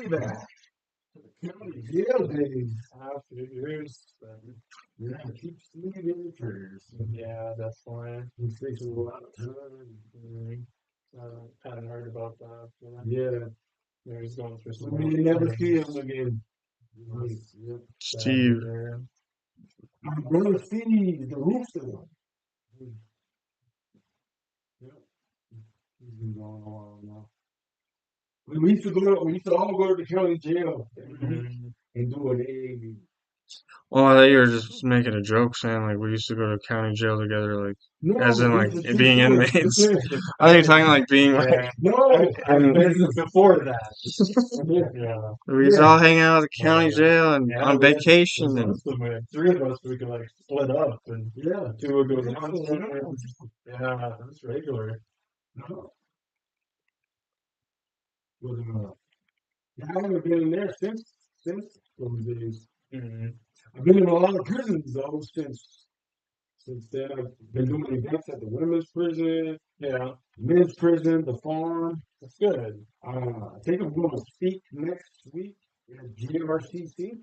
back. County jail days. After years, Yeah, keep sleeping in the prayers. yeah, that's why. It takes a lot of time. Kind of heard about that. Yeah. He's going through some. We may never see him again. Yep. Steve. My brother Steve, the rooster one. Yep. He's been gone a while now. We used to all go to the county jail and do an AA meeting. Oh, I thought you were just making a joke saying like we used to go to county jail together, like No, as in like this is being true story. inmates. I think you're talking like being like No, and before that. yeah. we used to all hang out at the county jail and on vacation and Three of us, we could like split up and Yeah. two would go to one center. Yeah, that's regular. No. But, I haven't been in there since those days. I've been in a lot of prisons though since then. I've been doing events at the women's prison, Yeah, men's prison, the farm. that's good. I think I'm going to speak next week at GRCC.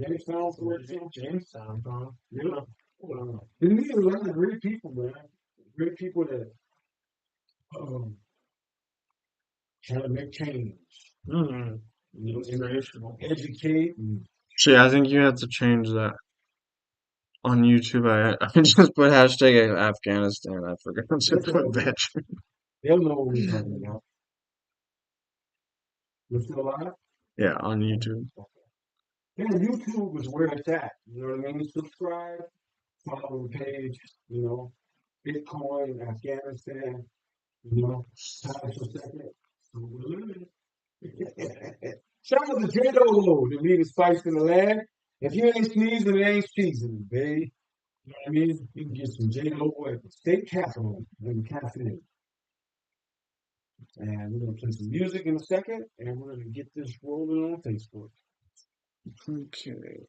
Jamestown, Florida. Jamestown, huh? Yeah. You meet a lot of great people, man. Great people that try to make change. Inspirational. Educate. see, I think you have to change that on YouTube. I just put hashtag Afghanistan. I forgot to put veteran. They'll know what we're talking about. You still alive? Yeah, on YouTube. Yeah, YouTube is where it's at. You know what I mean? Subscribe, follow the page, Bitcoin, Afghanistan, time for second. So we're living. Shout out to J-Lo, the leading spice in the land. If you ain't sneezing, it ain't cheesing, baby. You know what I mean? You can get some J-Lo at the state capitol in the cafe. And we're going to play some music in a second, and we're going to get this rolling on Facebook. Okay.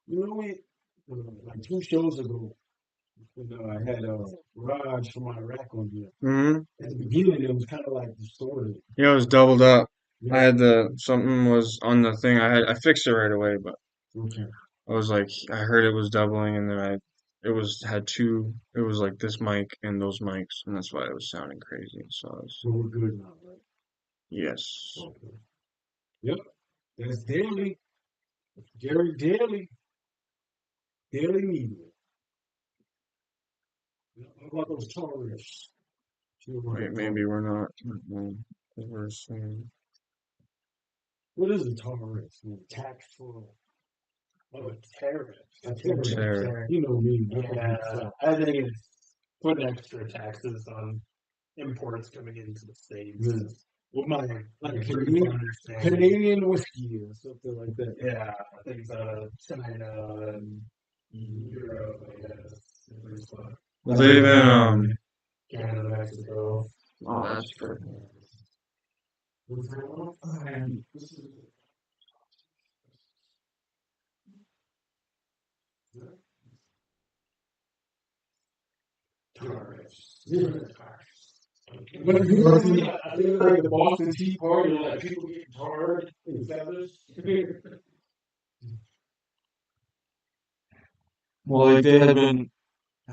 Like 2 shows ago, I had Raj from Iraq on here. At the beginning, it was kind of like distorted. Yeah, it was doubled up. Yeah. I had something was on the thing. I fixed it right away, but Okay. I was like, I heard it was doubling, and then it was like this mic and those mics, and that's why it was sounding crazy. So we're good now, right? Yes. Okay. Yep. That's daily. Gary Daily. Daily media. How about those terrorists? Wait, maybe we're not. We're saying. What is a terrorist? Tax for a terrorist. A terrorist. You know me. Yeah, I think it's putting extra taxes on imports coming into the States. Yeah. Well, my Canadian whiskey or something like that. Yeah, things out of China and Europe, I guess. Well, they've been Canada, Mexico. Oh, that's true. But if you see like the Boston Tea Party, like people getting tarred in feathers. Well, like they had been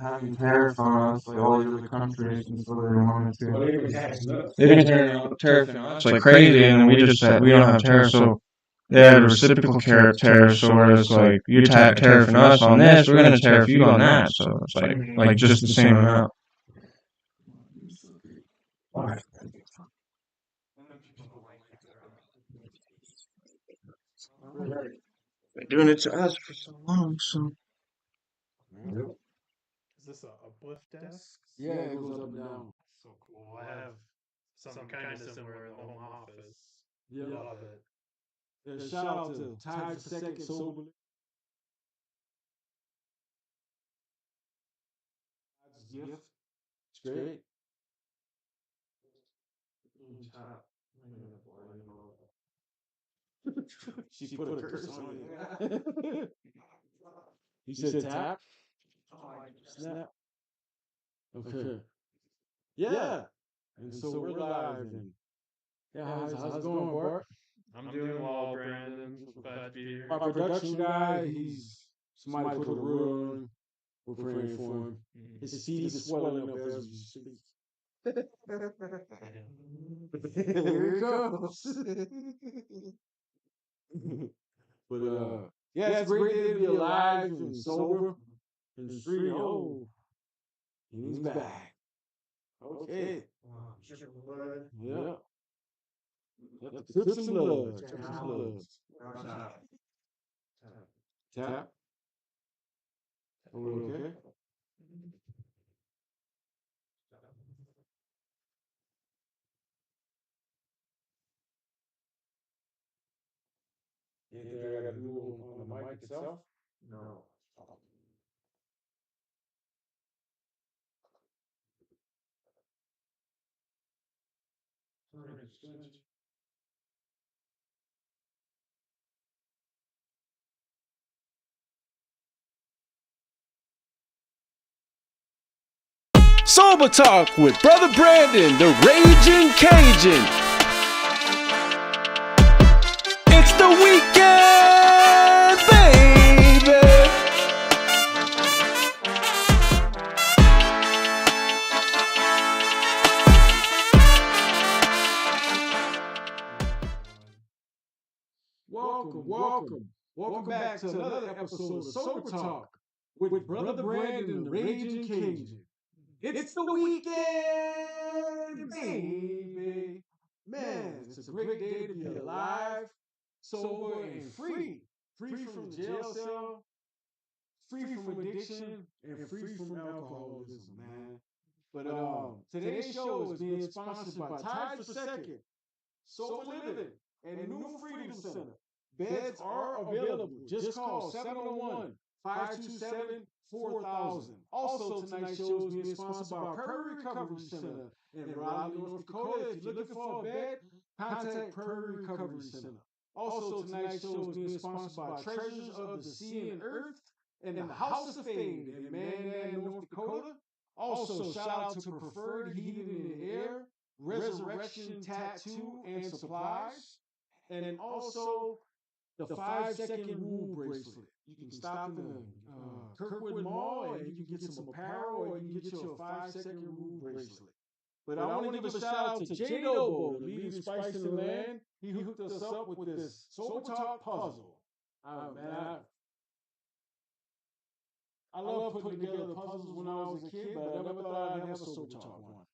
having tariffs on us, like all these other countries, and so they wanted to. Well, they've been taxing us. They've been tariffing us like crazy, and then we just said we don't have tariffs, so they had reciprocal tariffs. So whereas like you tariffing us on this, we're gonna tariff you on that. So it's like just the same amount. Been doing it to us for so long, so. Is this a bliff desk? Yeah, it goes up and down. So cool. I have something kind of similar in the home office. Yeah. Love it. Shout out to Tied for Second Soberly. Gift. It's great. She put a curse on you. You said tap? Snap. Okay. Yeah. And so we're live. And yeah, how's it going, Bart? I'm doing well, Brandon. Glad to be here. My production guy, he's somebody put a rule on him. We're praying for him. His feet is swelling up as we speak. Here he comes. But yeah, it's a great day to be alive and sober and free. Oh, he's back. Okay. Yeah. Tip some blood. Tip some blood. Tap. Are we okay? Anything I gotta do on the mic itself? No. Sober Talk with Brother Brandon, the Raging Cajun. It's the weekend, baby. Welcome back to another episode of Sober Talk with Brother Brandon, the Raging Cajun. It's the weekend, baby. Man, it's a great day to be alive, sober, and free. Free from the jail cell, free from addiction, and free from alcoholism, man. But today's show is being sponsored by Tied for Second, Sober Living, and New Freedom Center. Beds are available. Just call 701-527-4000. Also, tonight's show is being sponsored by Prairie Recovery Center in Raleigh, North Dakota. If you're looking for a bed, contact Prairie Recovery Center. Also, tonight's show is being sponsored by Treasures of the Sea and Earth and the House of Fame in Mandan, North Dakota. Also, shout out to Preferred Heating and Air, Resurrection Tattoo and Supplies, and also the 5-second rule bracelet. You can stop in the Kirkwood Mall and you can get some apparel or you can get you a 5-second rule bracelet. But I want to give a shout out to J Dobo, the leading spice in the land. He hooked us up with this Sober Talk puzzle. Man, I love putting together puzzles when I was a kid, but I never thought I'd have a Sober Talk one.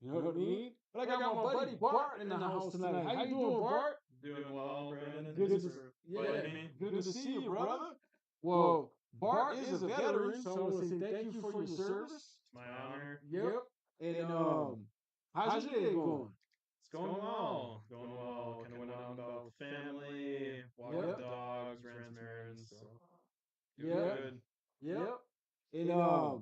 You know what I mean? But I got my buddy Bart in the house tonight. How you doing, Bart? Doing well, Brandon. Good Thanks to, for yeah, inviting me. good to see you, brother. Well, Bart is a veteran, so I want to say thank you for your service. It's my honor. Yep. And how's your day going? It's going well. Going well. Kind of went out about the family, walking the dogs, ran some errands. So doing good. Yep. And how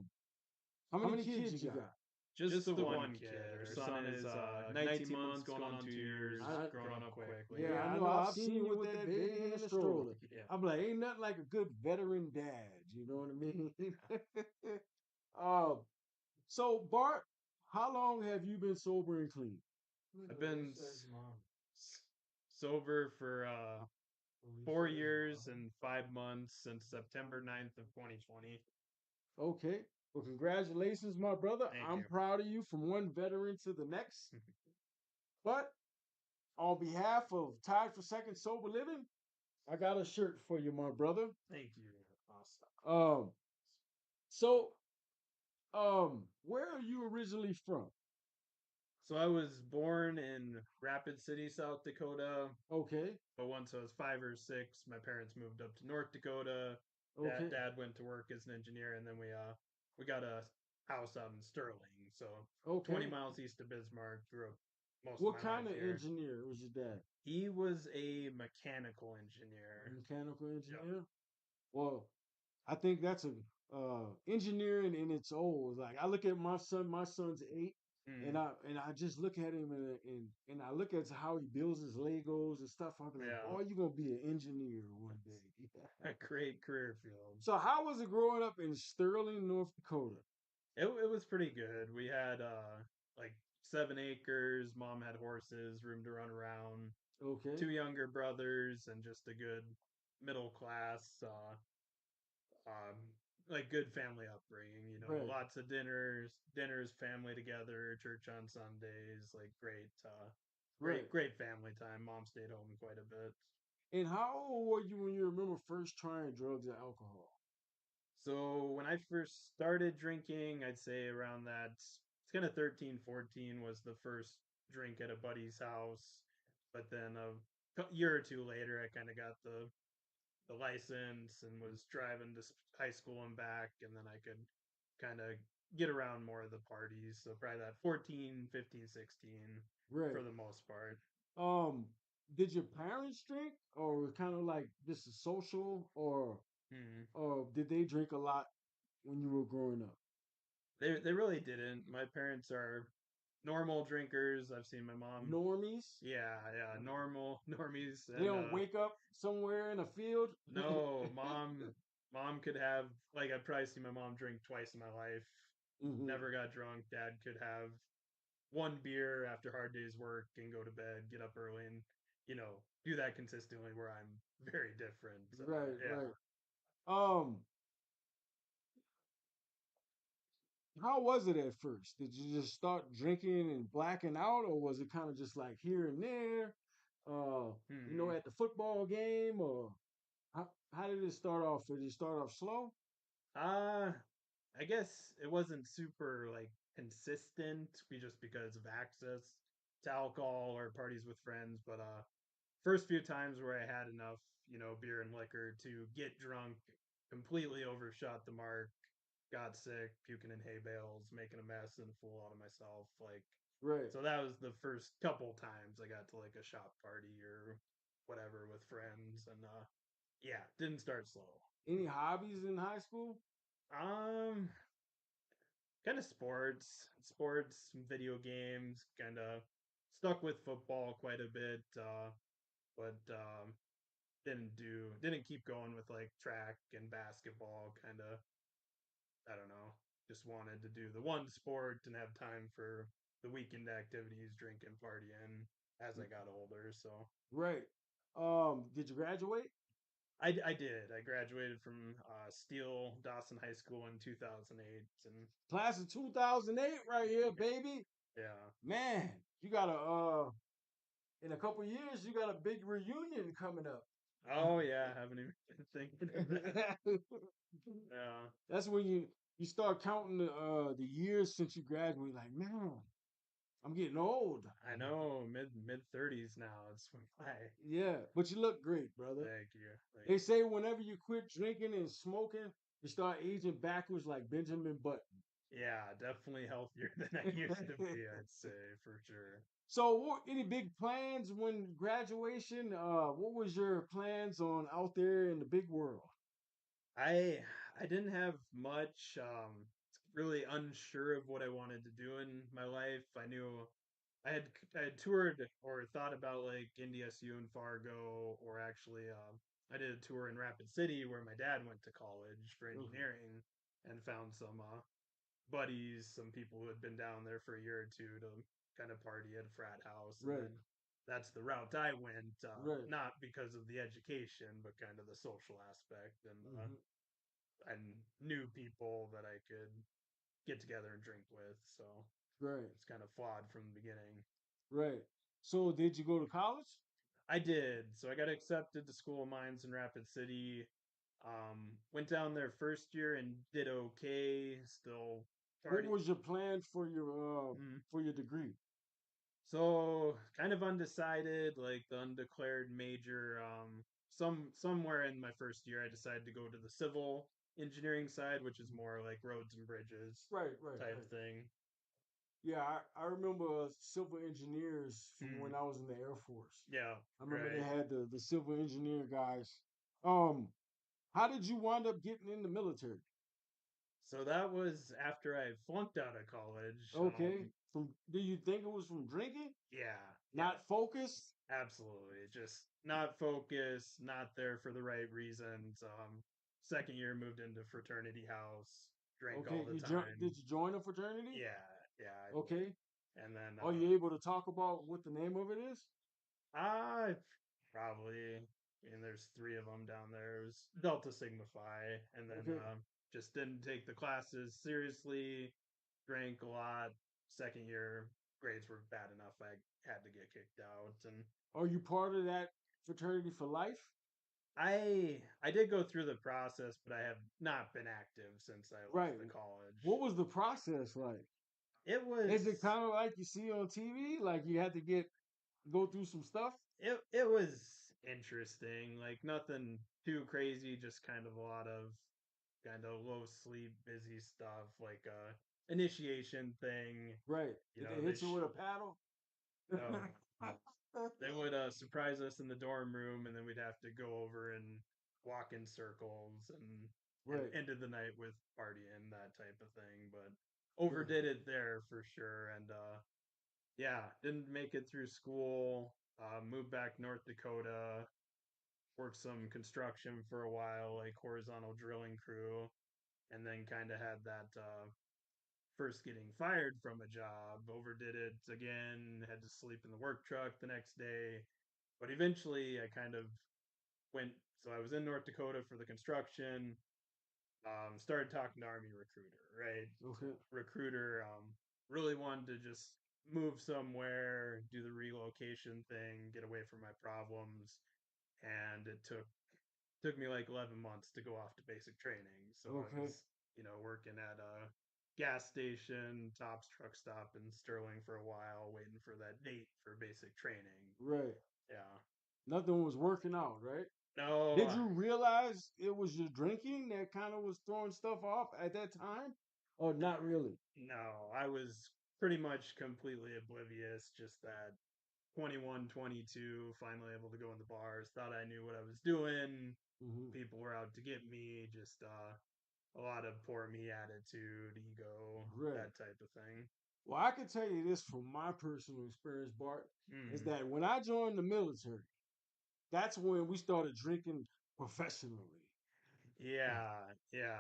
many kids you got? Just the one kid. Our son is 19 months, going on 2 years, growing up quickly. Yeah, I know. I've seen you with that baby in the stroller. Yeah. I'm like, ain't nothing like a good veteran dad. You know what I mean? So Bart, how long have you been sober and clean? I've been sober for 4 years and 5 months since September 9th of 2020. Okay. Well, congratulations, my brother. I'm you. proud of you from one veteran to the next. But on behalf of Tied for Second Sober Living, I got a shirt for you, my brother. Thank you. Awesome. So, where are you originally from? So I was born in Rapid City, South Dakota. Okay. But once I was 5 or 6, my parents moved up to North Dakota. Okay. Dad went to work as an engineer, and then we got a house out in Sterling, so 20 miles east of Bismarck. Grew up most of my What kind life of here. engineer was your dad? He was a mechanical engineer. Mechanical engineer? Yep. Well, I think that's a engineering in its old. Like I look at my son, my son's 8, and I just look at him and I look at how he builds his Legos and stuff. I'm like, oh, you're gonna be an engineer one day. A great career field. So how was it growing up in Sterling, North Dakota? It was pretty good. We had like 7 acres. Mom had horses, room to run around. Okay. 2 younger brothers, and just a good middle class, um, like good family upbringing. Right. Lots of dinners, family together, church on Sundays. Like Right. great family time. Mom stayed home quite a bit. And how old were you when you remember first trying drugs and alcohol? So when I first started drinking, I'd say around that, it's kind of 13, 14 was the first drink at a buddy's house. But then a year or two later, I kind of got the license and was driving to high school and back, and then I could kind of get around more of the parties. So probably that 14, 15, 16 for Right. the most part. Um, did your parents drink, or was kind of like this is social, Hmm. or did they drink a lot when you were growing up? They really didn't. My parents are normal drinkers. I've seen my mom. Normies? Yeah, normal normies. They And don't wake up somewhere in a field? no, mom could have, like, I've probably seen my mom drink twice in my life. Hmm. Never got drunk. Dad could have one beer after hard day's work and go to bed, get up early, and do that consistently. Where I'm very different. Right, Yeah. right. Um, how was it at first? Did you just start drinking and blacking out, or was it kind of just like here and there? Hmm. At the football game, or how did it start off? Did it start off slow? Uh, I guess it wasn't super like consistent. Just because of access to alcohol or parties with friends, but first few times where I had enough, beer and liquor to get drunk, completely overshot the mark, got sick, puking in hay bales, making a mess and a fool out of myself. Like, Right. so that was the first couple times I got to like a shop party or whatever with friends, and yeah, didn't start slow. Any hobbies in high school? Um, kind of sports, video games, kind of stuck with football quite a bit, but didn't keep going with like track and basketball. Kind of, I don't know, just wanted to do the one sport and have time for the weekend activities, drinking, partying as I got older. So Right. Did you graduate? I did. I graduated from Steele Dawson High School in 2008, and Class of 2008 right here, baby. yeah. Man, you got in a couple years, you got a big reunion coming up. Oh yeah, I haven't even been thinking of that. Yeah, That's when you start counting the years since you graduated. Like, man, I'm getting old. I know, mid 30s now. It's why. Yeah, but you look great, brother. Thank you, thank They you. say whenever you quit drinking and smoking, you start aging backwards like Benjamin Button. Yeah, definitely healthier than I used to be. I'd say for sure. So, any big plans when graduation? What was your plans on out there in the big world? I didn't have much. Really unsure of what I wanted to do in my life. I knew I had toured or thought about like NDSU and Fargo, or actually, I did a tour in Rapid City where my dad went to college for Okay. engineering, and found some buddies, some people who had been down there for a year or two to kind of party at a frat house, and Right, then that's the route I went. right. Not because of the education, but kind of the social aspect, and Hmm. and knew people that I could get together and drink with. So Right, it's kind of flawed from the beginning. right. So, did you go to college? I did. So I got accepted to School of Mines in Rapid City. Went down there first year and did okay. Still What party. was your plan mm, for your degree? So kind of undecided, like the undeclared major. Somewhere in my first year, I decided to go to the civil engineering side, which is more like roads and bridges Right, right, type right. thing. Yeah, I remember civil engineers from when Mm, I was in the Air Force. yeah, I remember they right. had the civil engineer guys. Um, how did you wind up getting in the military? So that was after I flunked out of college. Okay. Do you think it was from drinking? Yeah, yeah, Not focused? absolutely. Just not focused, not there for the right reasons. Second year moved into fraternity house, drank all Okay. the Did time. you join a fraternity? Yeah, yeah, I did. Okay. And then Are you able to talk about what the name of it is? I probably, I mean, there's three of them down there. It was Delta Sigma Phi, and then Okay. just didn't take the classes seriously. Drank a lot. Second year grades were bad enough. I had to get kicked out, and Are you part of that fraternity for life? I did go through the process, but I have not been active since I left Right. the What college. was the process like? It Is it was kind of like you see on TV? Like you had to go through some stuff? it was interesting. Like nothing too crazy, just kind of a lot of kind of low sleep, busy stuff, like initiation thing. Right. You Did they know, they hit you with a paddle? no, they would surprise us in the dorm room, and then we'd have to go over and walk in circles and Right. ended the night with partying, that type of thing. But Right. overdid it there for sure, and yeah, didn't make it through school. Moved back North Dakota, worked some construction for a while, like horizontal drilling crew, and then kind of had that first getting fired from a job, overdid it again, had to sleep in the work truck the next day. But eventually I kind of went, so I was in North Dakota for the construction, started talking to Army Recruiter, right? So Okay. Recruiter really wanted to just move somewhere, do the relocation thing, get away from my problems, and it took me like 11 months to go off to basic training. So I Okay. was, working at a gas station, Tops truck stop in Sterling for a while, waiting for that date for basic training. Right. Yeah. Nothing was working out, right? Did No, you realize it was your drinking that kind of was throwing stuff off at that time? Or not really? no, I was pretty much completely oblivious. Just that 21, 22, finally able to go in the bars, thought I knew what I was doing. Hmm. People were out to get me, just a lot of poor me attitude, ego, Right. that type of thing. Well, I can tell you this from my personal experience, Bart, is Mm. that when I joined the military, that's when we started drinking professionally. Yeah, yeah.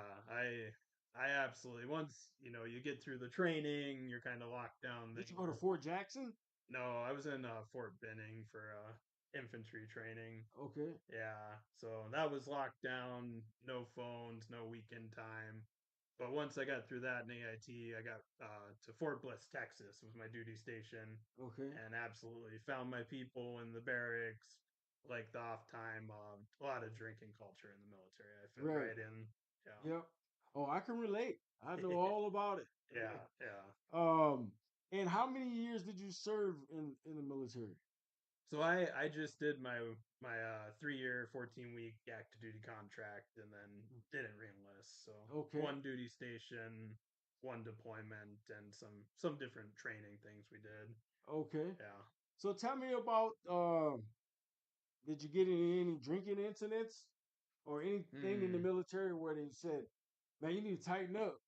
I absolutely once, you get through the training, you're kind of locked down Did you go to there. Fort Jackson? No, I was in Fort Benning for infantry training. Okay. Yeah, so that was locked down, no phones, no weekend time. But once I got through that in AIT, I got to Fort Bliss, Texas, was my duty station, Okay. and absolutely found my people in the barracks, like the off time, a lot of drinking culture in the military. I fit Right. right in. Yeah, Yep. Oh, I can relate. I know all about it. yeah, yeah. Um, and how many years did you serve in the military? So I just did my 3 year, 14-week active duty contract, and then didn't reenlist. So Okay. one duty station, one deployment, and some different training things we did. Okay. Yeah. So tell me about did you get any drinking incidents or anything in the Hmm. military where they said, "Man, you need to tighten up."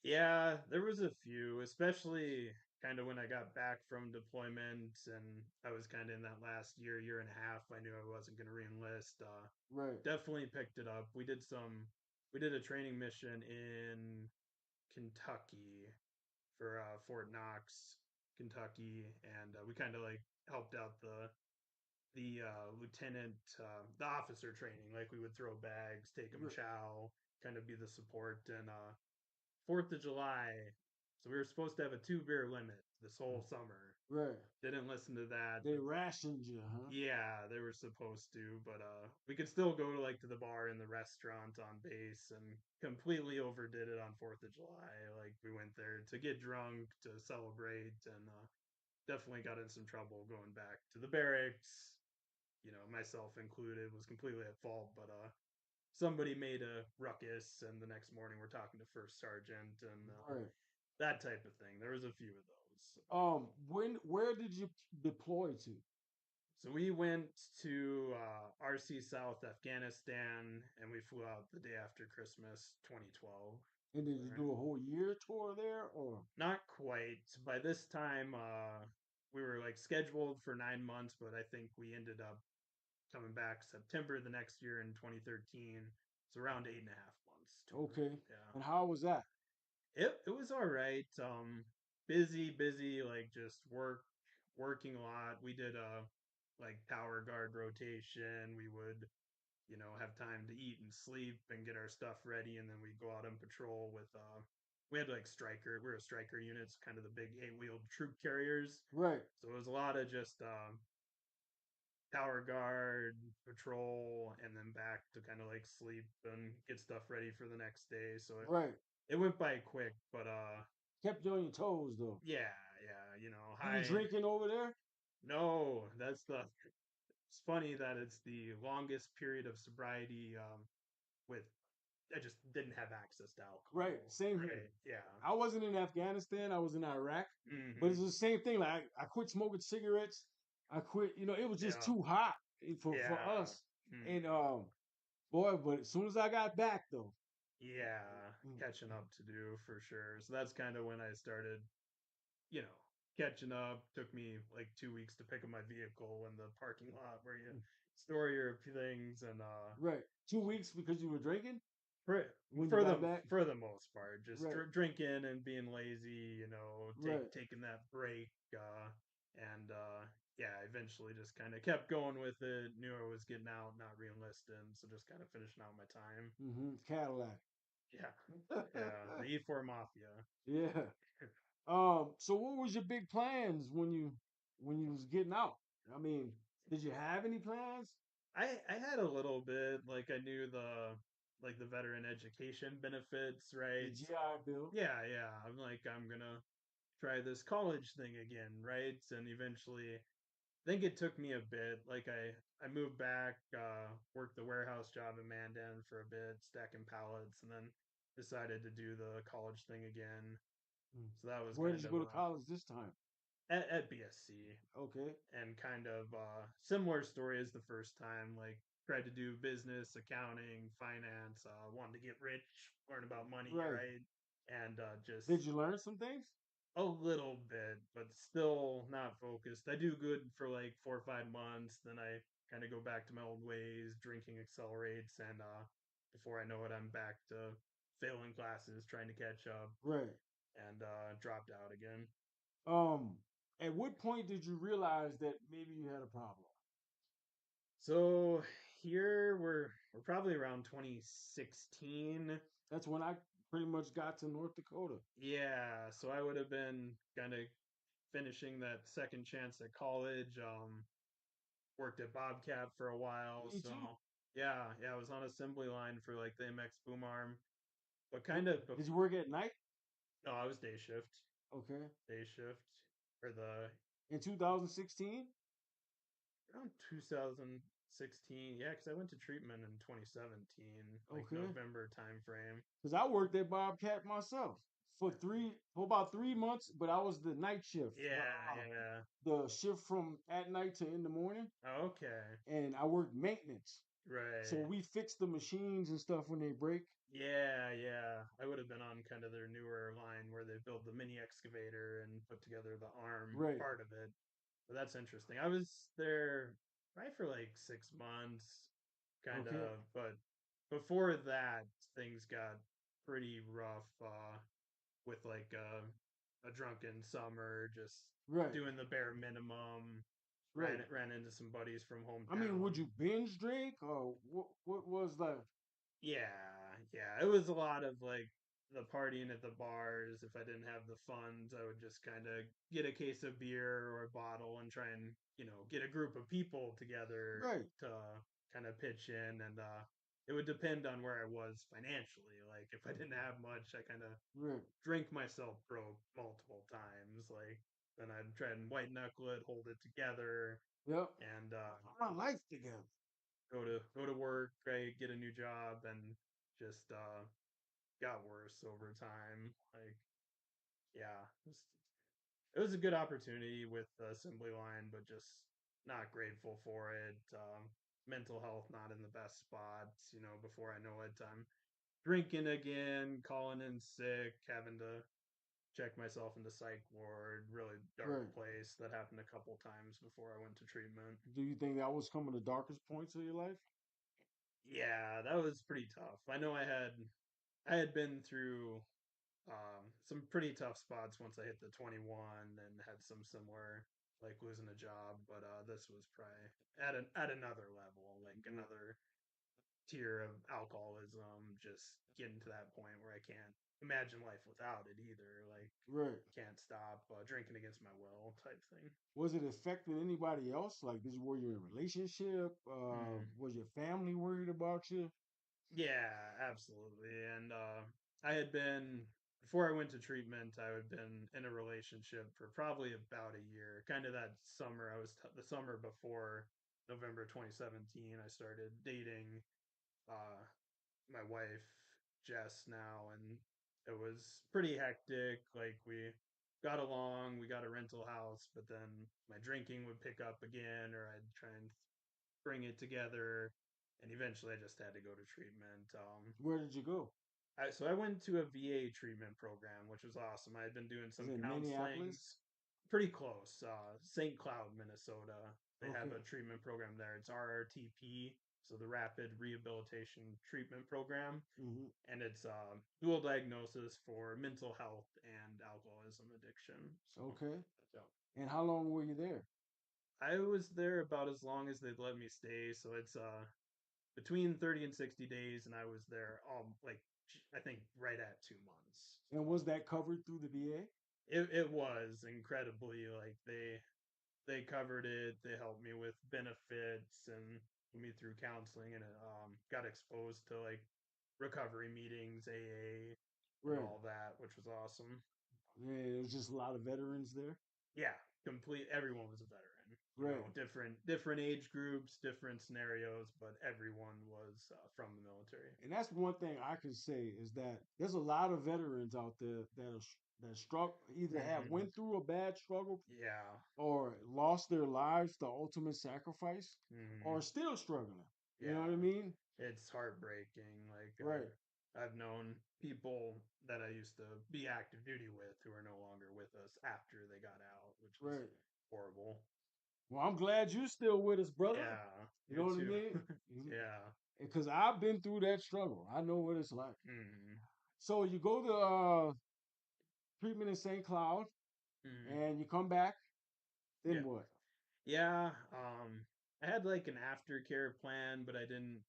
Yeah, there was a few, especially kind of when I got back from deployment and I was kind of in that last year, year and a half. I knew I wasn't going to reenlist. Right. Definitely picked it up. We did a training mission in Kentucky for Fort Knox, Kentucky, and we kind of like helped out the lieutenant, the officer training. Like we would throw bags, take them Right. chow, kind of be the support. And Fourth of July, so we were supposed to have a 2 beer limit this whole summer. Right. Didn't listen to that. They rationed you, huh? Yeah, they were supposed to, but we could still go to like to the bar and the restaurant on base and completely overdid it on 4th of July. Like we went there to get drunk, to celebrate, and definitely got in some trouble going back to the barracks. Myself included, was completely at fault, but somebody made a ruckus, and the next morning we're talking to first sergeant and Right. that type of thing. There was a few of those. Where did you deploy to? So we went to RC South, Afghanistan, and we flew out the day after Christmas, 2012. And did you Sorry. do a whole year tour there or Not quite. By this time, we were like scheduled for 9 months, but I think we ended up coming back September the next year in 2013. It's around 8.5 months tour. okay. Yeah. And how was that? It was all right. busy, like just working a lot. We did like tower guard rotation. We would, have time to eat and sleep and get our stuff ready, and then we'd go out on patrol with we had like striker. We're a striker units, kind of the big eight-wheeled troop carriers. Right. So it was a lot of just tower guard, patrol, and then back to kind of like sleep and get stuff ready for the next day. So Right. it went by quick, but Kept you on your toes though. yeah, You were high. drinking over there? No, that's the. It's funny that it's the longest period of sobriety with. I just didn't have access to alcohol. Right. Same here. Right. Yeah. I wasn't in Afghanistan. I was in Iraq. But it's Hmm. the same thing. Like I quit smoking cigarettes. I quit. It was just Yeah. too hot for Yeah. us. And Mhm. boy, but as soon as I got back though, Yeah. mm, Catching up to do for sure. So that's kind of when I started, you know, catching up. Took me like 2 weeks to pick up my vehicle in the parking lot where you mm, store your things and right, 2 weeks because you were drinking for when you for got the back. for the most part, just Right, drinking and being lazy, right. taking that break, and yeah, eventually just kind of kept going with it. Knew I was getting out, not re-enlisting, so just kind of finishing out my time. Cadillac. Yeah, yeah, the E4 Mafia. Yeah. So what was your big plans when you was getting out? I mean, did you have any plans? I had a little bit, like I knew the veteran education benefits, The right? GI Bill. Yeah. I'm gonna try this college thing again, right? And eventually, I think it took me a bit. Like I moved back, worked the warehouse job in Mandan for a bit, stacking pallets, and then decided to do the college thing again. Mm. So that was Where did kind you of go to college this time? at BSC, Okay. and kind of similar story as the first time. Like tried to do business, accounting, finance, wanted to get rich, learn about money, Right. right? And Did just you learn some things? a little bit, but still not focused. I do good for like 4 or 5 months, then I kind of go back to my old ways. Drinking accelerates, and before I know it, I'm back to failing classes, trying to catch up, Right. and dropped out again. Um, at what point did you realize that maybe you had a problem? So here we're probably around 2016. That's when I pretty much got to North Dakota. Yeah, so I would have been kind of finishing that second chance at college. Worked at Bobcat for a while, Me too. so yeah, I was on assembly line for like the MX boom arm, but Did, kind of did you work at night? no, I was Okay. day shift for the In 2016? around 2016, yeah, because I went to treatment in 2017, like Okay. November time frame. Because I worked at Bobcat myself for about 3 months, but I was the night shift, Yeah. the shift from at night to in the morning, Okay, and I worked maintenance. So right. we fix the machines and stuff when they break. Yeah. I would have been on kind of their newer line where they build the mini excavator and put together the arm Right. part of it. But that's interesting. I was there right for like 6 months, kind Okay. of, but before that, things got pretty rough with like a drunken summer, just Right. doing the bare minimum. Right. Ran into some buddies from I mean, would hometown. you binge drink or what was that? Yeah. It was a lot of like the partying at the bars. If I didn't have the funds, I would just kind of get a case of beer or a bottle and try and, get a group of people together Right. to kind of pitch in. And it would depend on where I was financially. Like if I didn't have much, I kind of Right. drink myself broke multiple times. Like then I'd try and white knuckle it, hold it together, Yep. and Put my life together. go to work, right, get a new job, and just got worse over time. Like, yeah, it was a good opportunity with the assembly line, but just not grateful for it. Mental health not in the best spot. Before I know it, I'm drinking again, calling in sick, having to check myself into psych ward. Really dark Right. place. That happened a couple times before I went to treatment. Do you think that was some of the darkest points of your life? Yeah, that was pretty tough. I know I had been through some pretty tough spots once I hit the 21 and had some similar like losing a job, but this was probably at another level, like another tier of alcoholism, just getting to that point where I can't imagine life without it either. Like Right. can't stop drinking against my will type thing. Was it affecting anybody else? Like, were you in a relationship? Mm. Was your family worried about you? Yeah, absolutely. And I had been before I went to treatment, I had been in a relationship for probably about a year. Kind of that summer, the summer before November 2017, I started dating uh my wife Jess now, and it was pretty hectic. Like we got along, we got a rental house, but then my drinking would pick up again, or I'd try and bring it together, and eventually I just had to go to treatment. Where did you go? So I went to a VA treatment program, which was awesome. I had been doing Is some it counseling, Minneapolis? pretty close, St. Cloud, Minnesota. They have a Okay. treatment program there. It's RRTP, so the Rapid Rehabilitation Treatment Program, Hmm. and it's dual diagnosis for mental health and alcoholism addiction. Okay. So And how long were you there? I was there about as long as they'd let me stay. So it's between 30 and 60 days, and I was there like I think right at 2 months. And was that covered through the VA? It was incredibly like they covered it. They helped me with benefits and put me through counseling, and got exposed to like recovery meetings, AA, and Right. all that, which was awesome. Yeah, there was just a lot of veterans there. Yeah, complete. Everyone was a veteran. You Right. know, different age groups, different scenarios, but everyone was from the military. And that's one thing I can say is that there's a lot of veterans out there that struck either have Hmm. went through a bad struggle Yeah. or lost their lives, the ultimate sacrifice, or Hmm. still struggling. You know what I Yeah. mean? It's heartbreaking. Like Right. I've known people that I used to be active duty with who are no longer with us after they got out, which is Right. horrible. Well, I'm glad you're still with us, brother. Yeah, You know you what I too. mean? Yeah. Because I've been through that struggle. I know what it's like. Hmm. So you go to treatment in St. Cloud Hmm. and you come back, then Yeah. what? Yeah. I had like an aftercare plan, but I didn't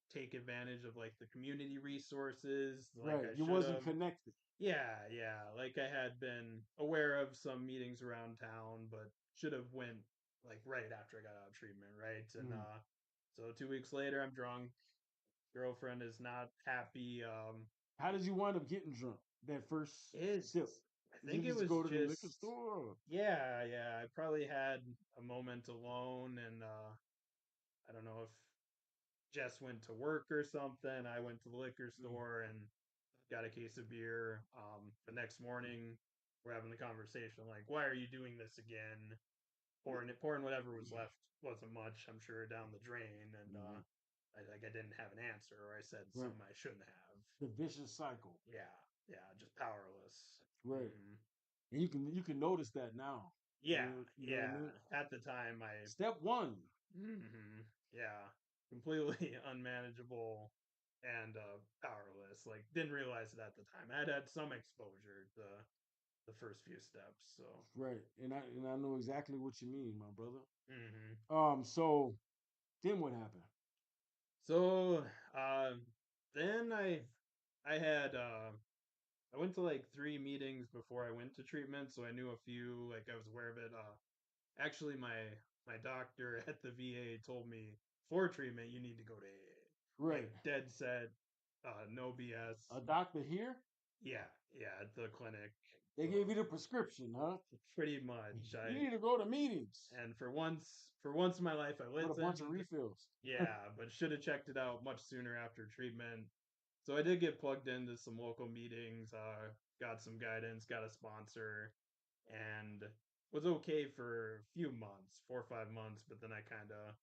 take advantage of like the community resources like Right. I You should wasn't have. connected. Yeah, yeah. Like I had been aware of some meetings around town, but should have went like right after I got out of treatment, right? And Mm. so 2 weeks later I'm drunk. Girlfriend is not happy. How did you wind up getting drunk that first It sip? I Did you think it just was go to the liquor just store? yeah, yeah. I probably had a moment alone and I don't know if Jess went to work or something. I went to the liquor Mm. store and got a case of beer. The next morning, we're having the conversation like, "Why are you doing this again?" Pouring whatever was left wasn't much, I'm sure, down the drain, and Mhm. I didn't have an answer, or I said Right. something I shouldn't have. The vicious cycle. Yeah, yeah, just powerless. Right. Hmm. And you can notice that now. Yeah, You know what I yeah. mean? At the time, I Step one. yeah, completely unmanageable and powerless. Like didn't realize it at the time. I had some exposure the first few steps. So, Right. And I know exactly what you mean, my brother. hmm So then what happened? so then I had I went to like 3 meetings before I went to treatment, so I knew a few. Like I was aware of it. Actually, my doctor at the VA told me for treatment you need to go to AA. Right. Like dead set, no A BS. doctor here? Yeah, yeah, at the clinic. They gave So you the prescription, huh? pretty much, You need to go to meetings and for once in my life, I with a bunch of listened. refills. Yeah, but should have checked it out much sooner after treatment. So I did get plugged into some local meetings. Got some guidance, got a sponsor, and was okay for a few months, 4 or 5 months. But then I kind of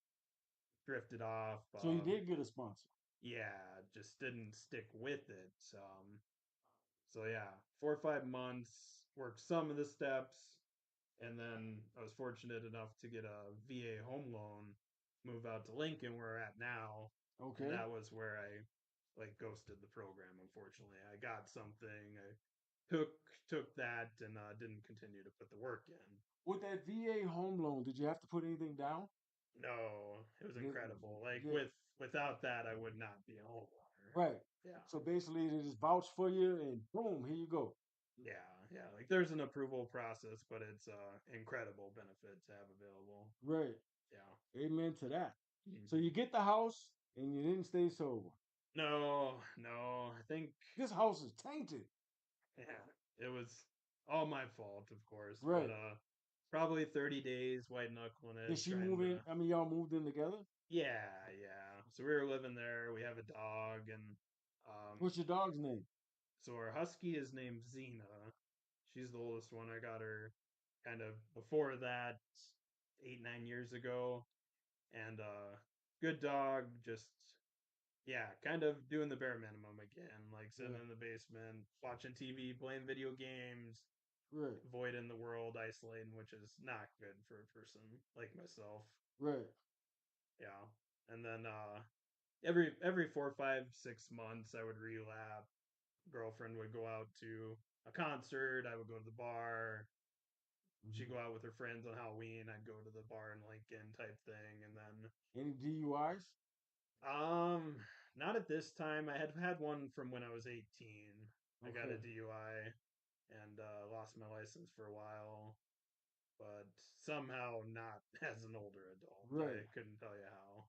drifted off. So you did get a sponsor. Yeah, just didn't stick with it. So yeah, 4 or 5 months, worked some of the steps, and then I was fortunate enough to get a VA home loan, move out to Lincoln where we're at now, and Okay. that was where I like ghosted the program. Unfortunately, I got something. took that and didn't continue to put the work in. With that VA home loan, did you have to put anything down? No, it was incredible. Like Yeah, without that, I would not be a homeowner. right. Yeah, So basically, they just vouch for you, and boom, here you go. yeah. Like there's an approval process, but it's incredible benefit to have available. Right. Yeah. Amen to that. So Mhm. you get the house, and you didn't stay sober. No. I think This house is tainted. yeah, it was all my fault, of course, but Right. probably 30 days white knuckling Did it, she trying move in? to I mean, y'all moved in together. yeah. So we were living there. We have a dog, and What's your dog's name? so our husky is named Xena. She's the oldest one. I got her kind of before that, 8, 9 years ago, and good dog. Just yeah, kind of doing the bare minimum again, like sitting Yeah. in the basement, watching TV, playing video games, Right. avoiding the world, isolating, which is not good for a person like myself. Right. Yeah. And then every 4, 5, 6 months I would relapse. Girlfriend would go out to a concert, I would go to the bar. She'd Hmm. go out with her friends on Halloween, I'd go to the bar in Lincoln type thing. And then Any DUIs? um not at this time. I had one from when I was 18. I got a Okay. DUI and lost my license for a while, but somehow not as an older adult. Right. I couldn't tell you how.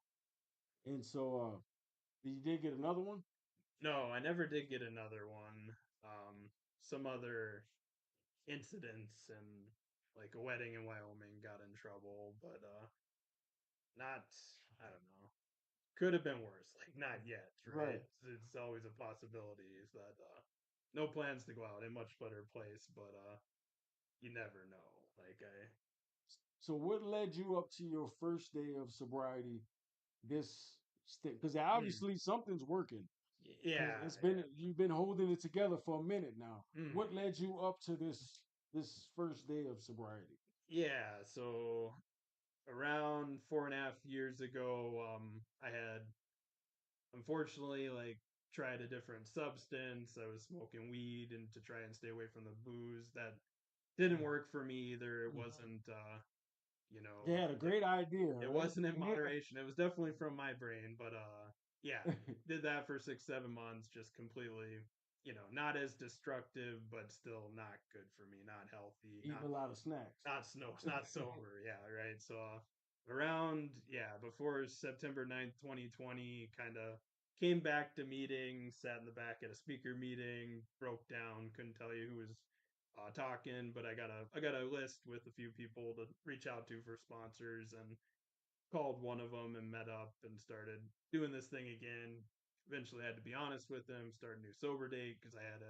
And so, you did get another one. No, I never did get another one. Some other incidents and like a wedding in Wyoming got in trouble, but not I don't know. Could have been worse. Like not yet, right? Right. It's always a possibility. Is that no plans to go out in much better place, but you never know. Like I So, what led you up to your first day of sobriety? This because mm, obviously something's working. Because yeah, it's been yeah. you've been holding it together for a minute now. What Mm, led you up to this first day of sobriety? yeah, so around 4.5 years ago, I had unfortunately like tried a different substance. I was smoking weed and to try and stay away from the booze. That didn't work for me either. It Mhm. wasn't you know, They had a great idea, it right? wasn't in moderation. It was definitely from my brain, but yeah, did that for 6, 7 months, just completely, not as destructive, but still not good for me, not healthy, Eating a lot of snacks. not sober. Yeah, right. So around before September 9th, 2020, kind of came back to meetings, sat in the back at a speaker meeting, broke down, couldn't tell you who was talking, but I got a list with a few people to reach out to for sponsors and called one of them and met up and started doing this thing again. Eventually, I had to be honest with him, start a new sober date because I had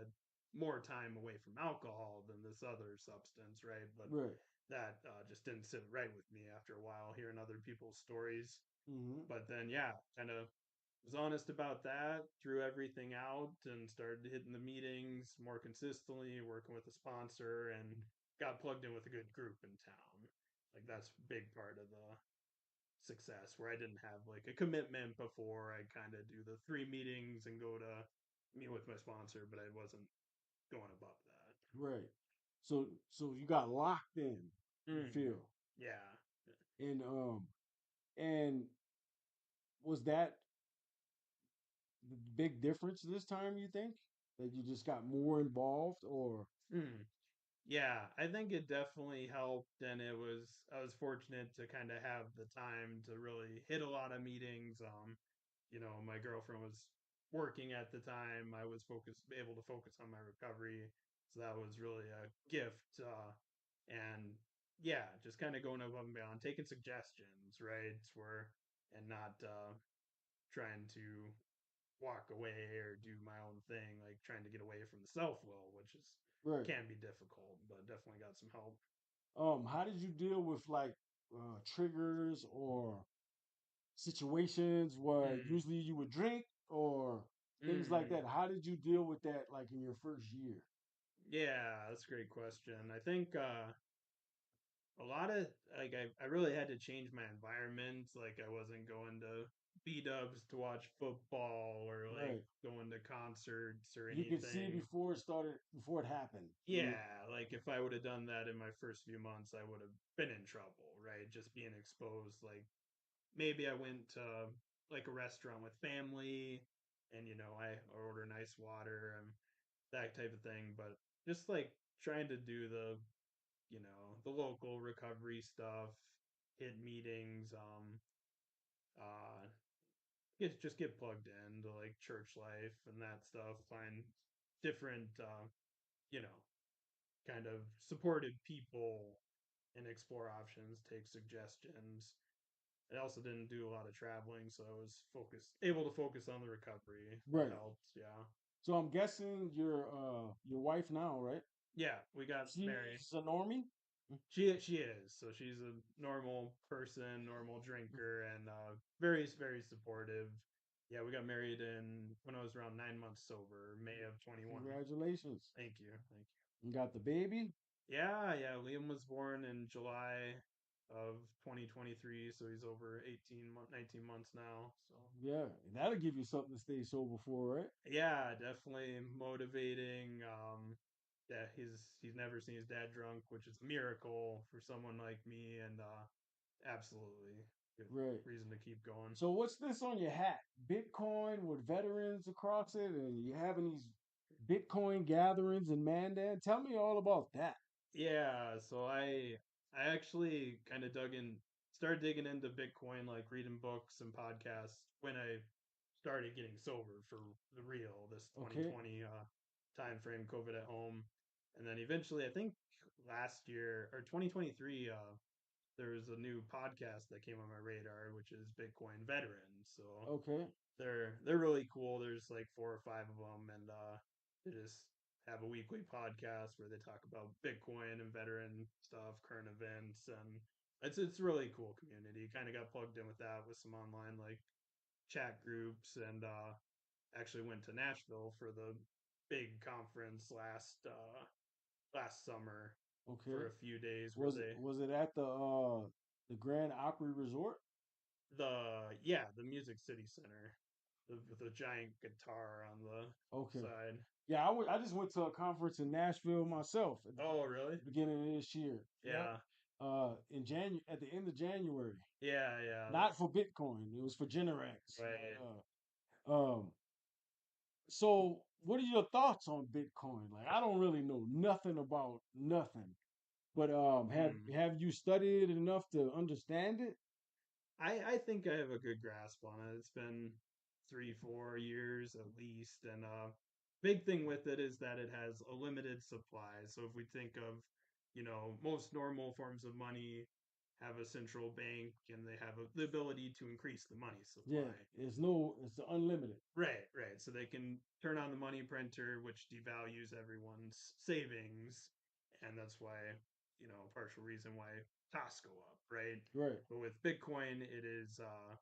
more time away from alcohol than this other substance, right? But Right. that just didn't sit right with me after a while, hearing other people's stories. Hmm. But then, yeah, kind of was honest about that, threw everything out, and started hitting the meetings more consistently, working with a sponsor, and got plugged in with a good group in town. Like that's a big part of the success where I didn't have like a commitment before. I kind of do the 3 meetings and go to meet with my sponsor, but I wasn't going above that. Right. So you got locked in, you Hmm. feel. Yeah. And was that the big difference this time, you think? That you just got more involved or Hmm. Yeah, I think it definitely helped, and I was fortunate to kind of have the time to really hit a lot of meetings. My girlfriend was working at the time. I was able to focus on my recovery, so that was really a gift. And yeah, just kind of going above and beyond, taking suggestions, right? And not trying to walk away or do my own thing, like trying to get away from the self will, which is right. can be difficult, but definitely got some help. How did you deal with like triggers or situations where Mm, usually you would drink or things like mm. that? How did you deal with that like in your first year? Yeah, that's a great question. I think a lot of like I really had to change my environment. Like I wasn't going to B-dubs to watch football or like Right. going to concerts or You could see anything. before it started, before it happened. Yeah, like if I would have done that in my first few months, I would have been in trouble, right? Just being exposed. Like maybe I went to like a restaurant with family and I order nice water and that type of thing, but just like trying to do the local recovery stuff, hit meetings, uh just get plugged into like church life and that stuff, find different you know, kind of supported people and explore options, take suggestions. I also didn't do a lot of traveling, so I was able to focus on the recovery. That Right. helped, yeah. So I'm guessing your wife now, right? Yeah, we got married. She's a normie. She is. So she's a normal person, normal drinker, and very very supportive. Yeah, we got married in when I was around 9 months sober, May of 21. Congratulations. Thank you, thank you. You got the baby. Yeah. Liam was born in July of 2023, so he's over 19 months now. So Yeah, that'll give you something to stay sober for, right? yeah, definitely motivating. Yeah, he's never seen his dad drunk, which is a miracle for someone like me, and absolutely good Right. reason to keep going. So what's this on your hat? Bitcoin with veterans across it, and you having these Bitcoin gatherings in Mandan. Tell me all about that. Yeah, so I actually kind of started digging into Bitcoin, like reading books and podcasts when I started getting sober for the real, this Okay. 2020 time frame, COVID at home. And then eventually, I think last year or 2023, there was a new podcast that came on my radar, which is Bitcoin Veterans. So Okay. they're really cool. There's like four or five of them, and they just have a weekly podcast where they talk about Bitcoin and veteran stuff, current events, and it's a really cool community. Kind of got plugged in with that with some online like chat groups, and actually went to Nashville for the big conference last summer for Okay. a few days where Was it they was it at the Grand Opry Resort? the Music City Center, with the giant guitar on the Okay. side. Yeah, I just went to a conference in Nashville myself at the Oh, really? beginning of this year. Yep. Yeah, In January, at the end of January. yeah. Not for Bitcoin. It was for Generax. Right. So what are your thoughts on Bitcoin? Like, I don't really know nothing about nothing, but Hmm. have you studied it enough to understand it? I think I have a good grasp on it. It's been 3 4 years at least, and big thing with it is that it has a limited supply. So if we think of, most normal forms of money have a central bank and they have the ability to increase the money Yeah, supply. it's unlimited. Right. So they can turn on the money printer, which devalues everyone's savings, and that's why, partial reason why costs go up, right? Right, But with Bitcoin, it is a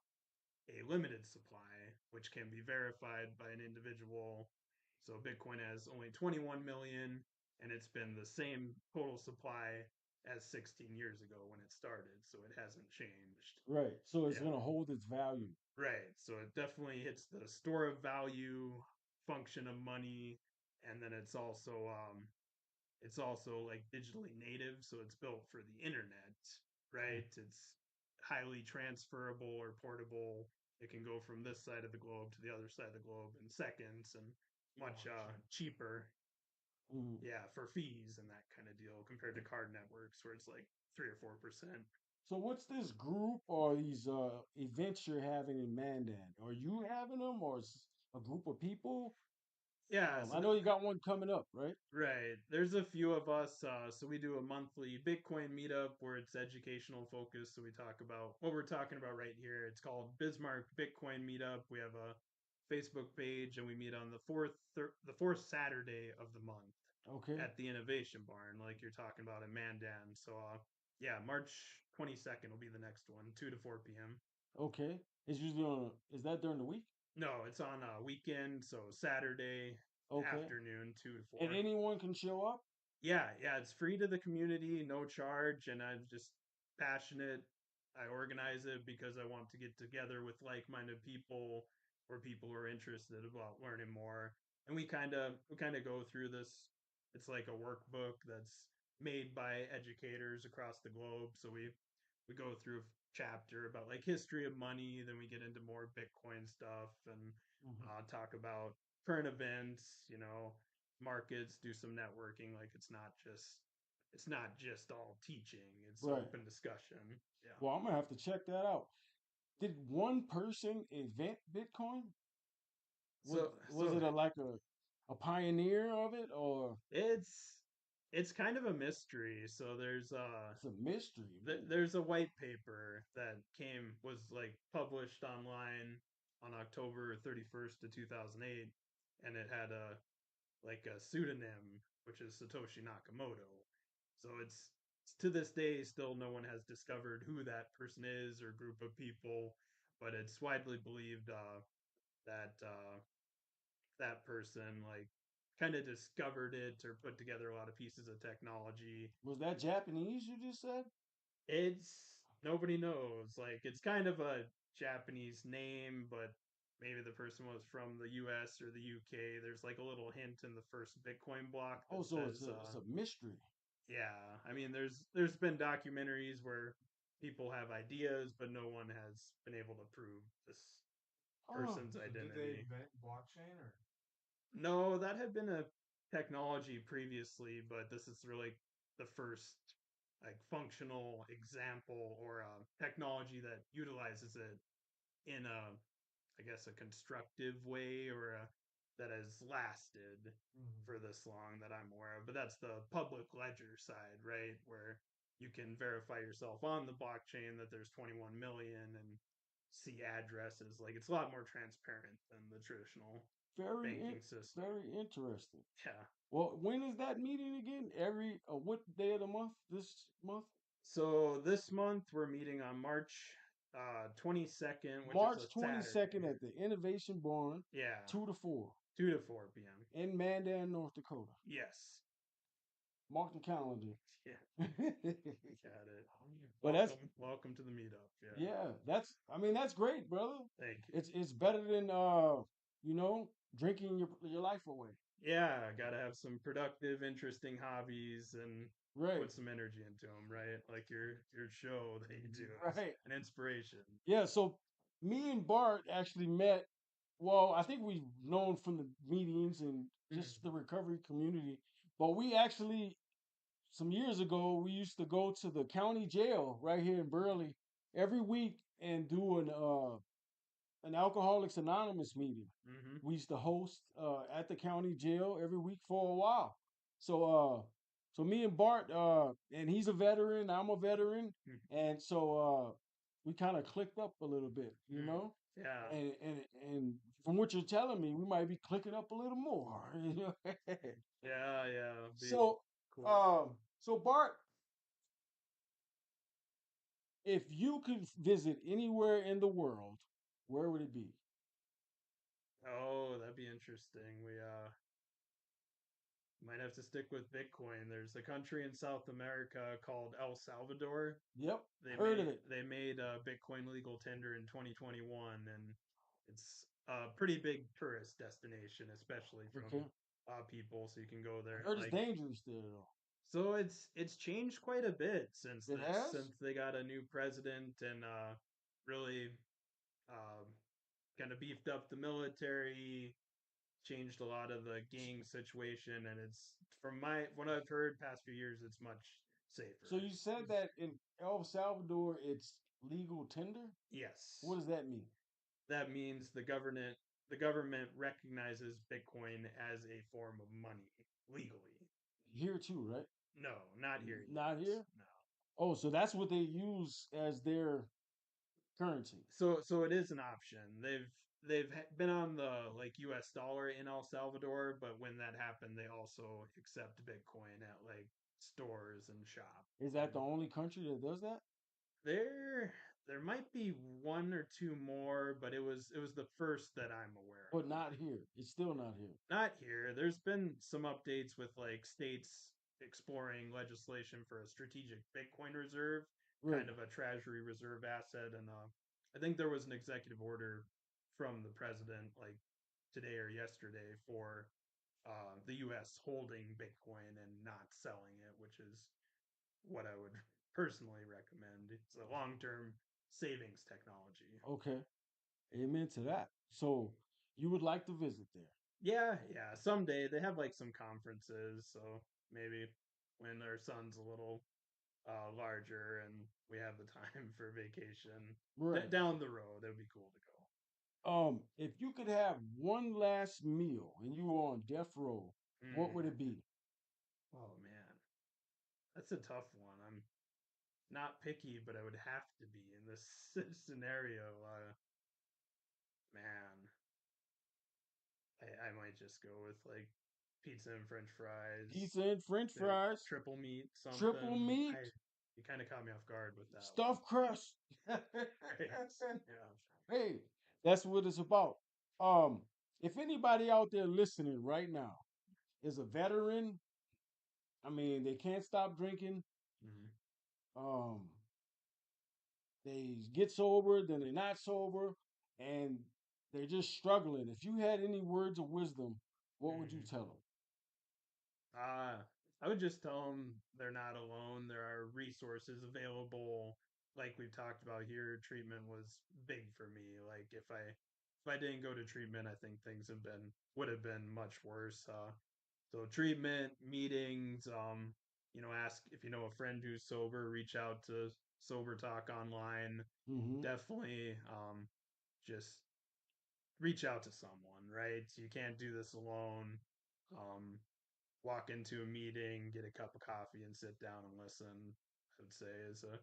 limited supply, which can be verified by an individual. So Bitcoin has only 21 million, and it's been the same total supply as 16 years ago when it started, so it hasn't changed. right. So it's Yeah. gonna hold its value. Right. So it definitely hits the store of value function of money, and then it's also like digitally native, so it's built for the internet, right? It's highly transferable or portable. It can go from this side of the globe to the other side of the globe in seconds and much cheaper, Mhm. yeah, for fees and that kind of deal compared to card networks where it's like 3 or 4%. So what's this group or these events you're having in Mandan? Are you having them or a group of people? Yeah, so I know you got one coming up, right? right. There's a few of us. So we do a monthly Bitcoin meetup where it's educational focused. So we talk about what we're talking about right here. It's called Bismarck Bitcoin Meetup. We have a Facebook page and we meet on the fourth Saturday of the month Okay, at the Innovation Barn, like you're talking about in Mandan. So yeah, March 22nd will be the next one, 2 to 4 p.m. okay. It's usually is that during the week? No, it's on a weekend, so Saturday Okay. afternoon, 2 to And 4. anyone can show up? Yeah, it's free to the community, no charge, and I'm just passionate I organize it because I want to get together with like-minded people or people who are interested about learning more. And we kind of go through this. It's like a workbook that's made by educators across the globe. So we go through a chapter about like history of money, then we get into more Bitcoin stuff and talk about current events, markets, do some networking. Like it's not just all teaching, it's Right. open discussion. Yeah. Well, I'm gonna have to check that out. Did one person invent Bitcoin? Was So was so it a pioneer of it, or it's kind of a mystery. So it's a mystery? Ooh. there's a white paper that was like published online on October 31st to 2008, and it had a pseudonym, which is Satoshi Nakamoto. So it's to this day still no one has discovered who that person is or group of people, but it's widely believed that that person like kind of discovered it or put together a lot of pieces of technology. Was that Japanese you just said? It's nobody knows. Like it's kind of a Japanese name, but maybe the person was from the US or the UK. There's like a little hint in the first Bitcoin block Oh, that so says it's a mystery. yeah. I mean there's been documentaries where people have ideas, but no one has been able to prove this Oh, person's So did they identity. invent blockchain or? No, that had been a technology previously, but this is really the first like functional example or technology that utilizes it in I guess, a constructive way or that has lasted for this long that I'm aware of. But that's the public ledger side, right? Where you can verify yourself on the blockchain that there's 21 million and see addresses. Like it's a lot more transparent than the traditional very banking system. very interesting. Yeah. Well, when is that meeting again? Every what day of the month? This month? So this month we're meeting on March 22nd, which is a March 22nd Saturday. at the Innovation Barn, Yeah, 2 to 4 2 to 4 p.m. in Mandan, North Dakota. Yes. Mark the calendar. Yeah, But got it. that's Welcome to the meetup. Yeah, yeah, I mean that's great, brother. thank you. It's better than drinking your life away. Yeah, gotta have some productive, interesting hobbies and Right. put some energy into them, right? Like your show that you do is Right. an inspiration. Yeah, so me and Bart actually met. Well, I think we've known from the meetings and just Mhm. the recovery community, but we actually some years ago we used to go to the county jail right here in Burley every week and do an Alcoholics Anonymous meeting. Mhm. We used to host at the county jail every week for a while. So so me and Bart and he's a veteran, I'm a veteran, Mhm. and so we kind of clicked up a little bit, you Mm. know? Yeah. And from what you're telling me, we might be clicking up a little more, you know? Yeah. Yeah. Be So cool. so Bart, if you could visit anywhere in the world, where would it be? Oh, that'd be interesting. We might have to stick with Bitcoin. There's a country in South America called El Salvador. Yep, They heard of made it. they made Bitcoin legal tender in 2021, and it's a pretty big tourist destination, especially from Okay. people. So you can go I there. heard it's Like dangerous there though. so, it's changed quite a bit since It this, has? since they got a new president and really um, kind of beefed up the military, changed a lot of the gang situation, and it's from my what I've heard past few years, it's much So safer. you said that in El Salvador it's legal tender? What Yes, does that mean? that means the government recognizes Bitcoin as a form of money legally. Here too, right? No, not here Not yet. here? No. Oh, so that's what they use as their currency. So it is an option. They've been on the like US dollar in El Salvador, but when that happened, they also accept Bitcoin at like stores and shops. Is that the only country that does that? There there might be one or two more, but it was the first that I'm aware But of. not here. It's still not here. Not here. There's been some updates with like states exploring legislation for a strategic Bitcoin reserve, Right. kind of a treasury reserve asset. And I think there was an executive order from the president like today or yesterday for the U.S. holding Bitcoin and not selling it, which is what I would personally recommend. It's a long-term savings technology. Okay. Amen to that. So you would like to visit there? Yeah. Someday they have like some conferences, so maybe when our son's a little larger and we have the time for vacation Right. down the road, it would be cool to go. If you could have one last meal and you were on death row, what would Mm. it be? Oh man, that's a tough one. I'm not picky, but I would have to be in this scenario. Man, I might just go with like pizza and French fries, Pizza and French fries, triple meat, triple something. meat, I You kind of caught me off guard with that one. stuffed crust. Right. Yeah. Hey, that's what it's about. Um, if anybody out there listening right now is a veteran, I mean, they can't stop drinking. Mhm. Um, they get sober, then they're not sober, and they're just struggling. If you had any words of wisdom, what would you Mhm. tell them? Uh, I would just tell them they're not alone. There are resources available. Like we've talked about here, treatment was big for me. Like if I didn't go to treatment, I think things would have been much worse. So treatment, meetings, ask if you know a friend who's sober, reach out to Sober Talk online. Hmm. Definitely just reach out to someone, right? You can't do this alone. Um, Walk into a meeting, get a cup of coffee, and sit down and listen. I would say is a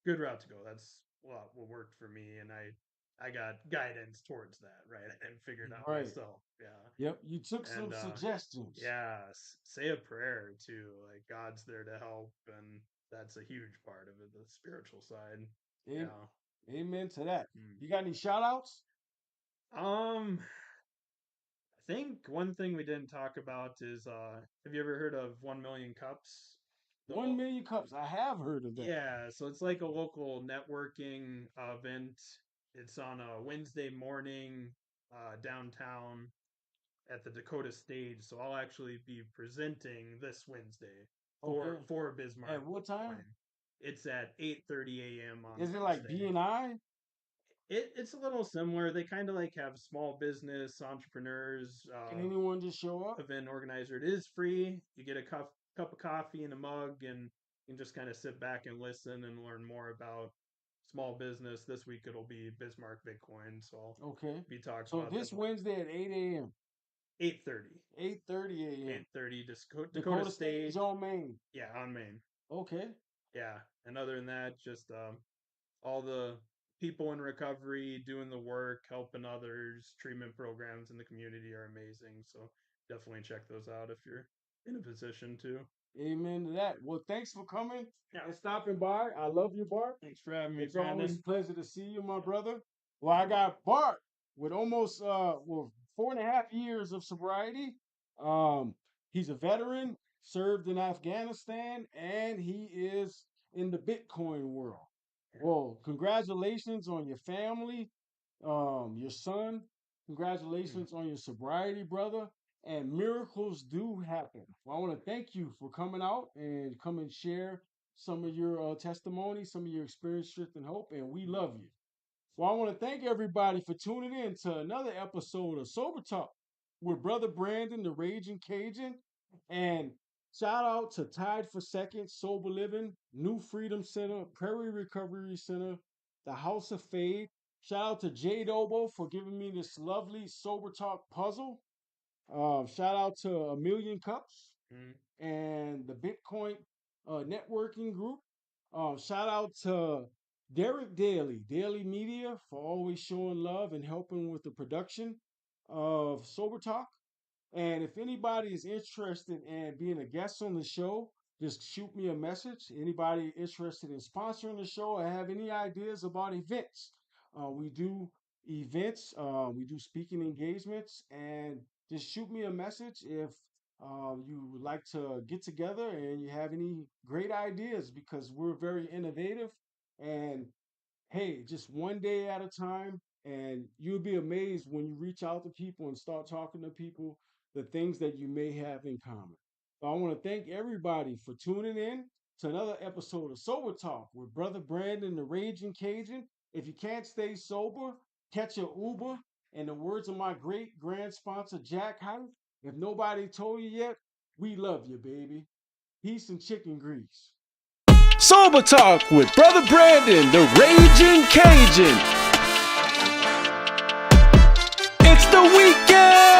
good route to go. That's what worked for me, and I got guidance towards that, right? I didn't figure it out Right. myself. Yeah, Yep. You took some and suggestions. yeah, say a prayer too. Like God's there to help, and that's a huge part of it, the spiritual side. Am- Yeah. Amen to that. Mm. You got any shout outs? Um, I think one thing we didn't talk about is have you ever heard of 1 Million Cups? The 1 million cups. I have heard of that. Yeah, so it's like a local networking event. It's on a Wednesday morning downtown at the Dakota Stage. So I'll actually be presenting this Wednesday Okay. for Bismarck At what time? Bitcoin. It's at 8:30 a.m. on Is it like Wednesday. BNI? It's a little similar. They kind of like have small business entrepreneurs, Can anyone just show up? event organizer. It is free. You get a cup of coffee and a mug, and you can just kind of sit back and listen and learn more about small business. This week it'll be Bismarck Bitcoin, so I'll Okay. be talking So about this them. Wednesday at 8 a.m. 8:30, 8:30 a.m. 8:30. Dakota Dakota Stage Stage. on Main. Yeah, on Main. Okay. Yeah, and other than that, just all the people in recovery doing the work, helping others, treatment programs in the community are amazing. So definitely check those out if you're in a position to. Amen to that. Well, thanks for coming Yeah. and stopping by. I love you, Bart. Thanks for having me, It's always a Brandon. pleasure to see you, my brother. Well, I got Bart with almost 4.5 years of sobriety. Um, he's a veteran, served in Afghanistan, and he is in the Bitcoin world. Well, congratulations on your family, your son. Mm. Congratulations on your sobriety, brother. And miracles do happen. Well, I want to thank you for coming out and come and share some of your testimony, some of your experience, strength, and hope. And we love you. Well, I want to thank everybody for tuning in to another episode of Sober Talk with Brother Brandon, the Raging Cajun. And shout out to Tied for Second, Sober Living, New Freedom Center, Prairie Recovery Center, the House of Fade. Shout out to Jade Obo for giving me this lovely Sober Talk puzzle. Shout out to A Million Cups Mm. and the Bitcoin networking group. Shout out to Derek Daily Media, for always showing love and helping with the production of Sober Talk. And if anybody is interested in being a guest on the show, just shoot me a message. Anybody interested in sponsoring the show or have any ideas about events? We do events, we do speaking engagements, and just shoot me a message if you would like to get together and you have any great ideas because we're very innovative And hey, just one day at a time, and you'll be amazed when you reach out to people and start talking to people, the things that you may have in common. So I want to thank everybody for tuning in to another episode of Sober Talk with Brother Brandon, the Raging Cajun. If you can't stay sober, catch your Uber. In the words of my great grand sponsor, Jack Hyde, if nobody told you yet, we love you, baby. Peace and chicken grease. Sober Talk with Brother Brandon, the Raging Cajun. It's the weekend!